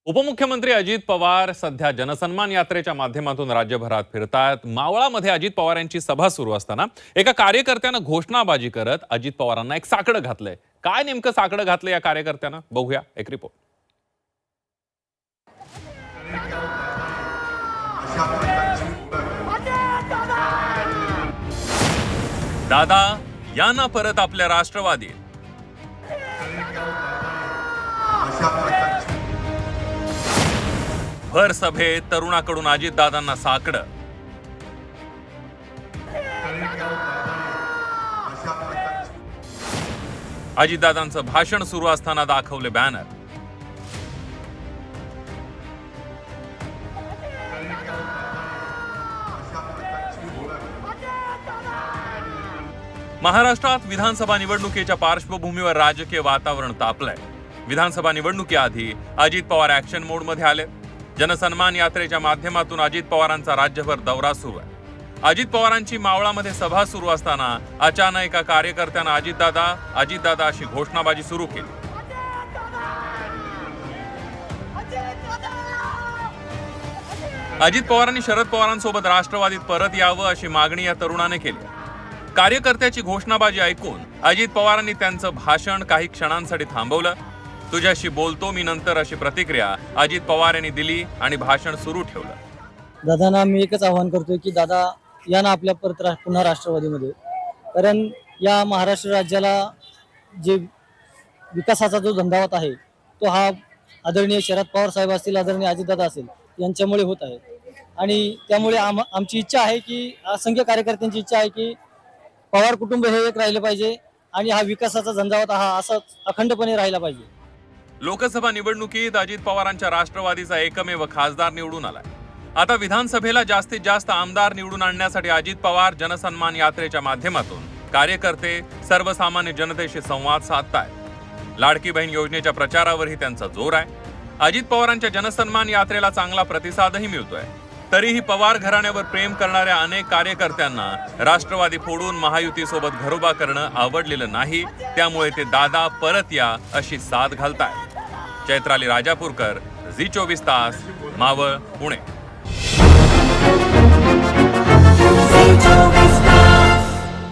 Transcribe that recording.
उपमुख्यमंत्री अजित पवार सध्या जनसन्मान यात्रेच्या माध्यमातून राज्यभरात फिरतात। मावळामध्ये अजित पवार यांची सभा सुरू असताना एका कार्यकर्त्यानं घोषणाबाजी करत अजित पवारांना एक साकडं घातलंय। काय नेमकं साकडं घातलं या कार्यकर्त्यानं, बघूया एक रिपोर्ट। दादा या ना परत आपल्या राष्ट्रवादीत। भर सभेत तरुणाकडून अजितदादांना साकडं। अजितदादांचं भाषण सुरू असताना दाखवले बॅनर। महाराष्ट्रात विधानसभा निवडणुकीच्या पार्श्वभूमीवर राजकीय वातावरण तापलंय। विधानसभा निवडणुकीआधी अजित पवार ॲक्शन मोडमध्ये आले। जनसन्मान यात्रेच्या माध्यमातून अजित पवारांचा राज्यभर दौरा सुरू आहे। अजित पवारांची मावळामध्ये सभा सुरू असताना अचानक एका कार्यकर्त्यानं अजितदादा अशी घोषणाबाजी सुरू केली। अजित पवारांनी शरद पवारांसोबत राष्ट्रवादीत परत यावं अशी मागणी या तरुणाने केली। कार्यकर्त्याची घोषणाबाजी ऐकून अजित पवारांनी त्यांचं भाषण काही क्षणांसाठी थांबवलं। तुझ्याशी बोलतो मी नंतर अशी प्रतिक्रिया अजित पवार यांनी दिली आणि भाषण सुरू ठेवलं। दादांना मी एकच आवाहन करतोय की दादा या ना आपल्या पुन्हा राष्ट्रवादीमध्ये, कारण या महाराष्ट्र राज्याला जे विकासाचा जो झंझावात आहे तो हा आदरणीय शरद पवार साहेब असतील, आदरणीय अजितदादा असेल यांच्यामुळे होत आहे। आणि त्यामुळे आमची इच्छा आहे की असंख्य कार्यकर्त्यांची इच्छा आहे की पवार कुटुंब हे एक राहिलं पाहिजे आणि हा विकासाचा झंझावात हा असाच अखंडपणे राहिला पाहिजे। लोकसभा निवडणुकीत अजित पवारांच्या राष्ट्रवादीचा एकमेव खासदार निवडून आलाय। आता विधानसभेला जास्तीत जास्त आमदार निवडून आणण्यासाठी अजित पवार जनसन्मान यात्रेच्या माध्यमातून कार्यकर्ते सर्वसामान्य जनतेशी संवाद साधतायत। लाडकी बहीण योजनेच्या प्रचारावरही त्यांचा जोर आहे। अजित पवारांच्या जनसन्मान यात्रेला चांगला प्रतिसादही मिळतोय। तरीही पवार घराण्यावर प्रेम करणाऱ्या अनेक कार्यकर्त्यांना राष्ट्रवादी फोडून महायुतीसोबत घरोबा करणं आवडलेलं नाही। त्यामुळे ते दादा परत या अशी साथ घालतायत। चैत्राली राजापूरकर, झी 24 तास, मावळ, पुणे।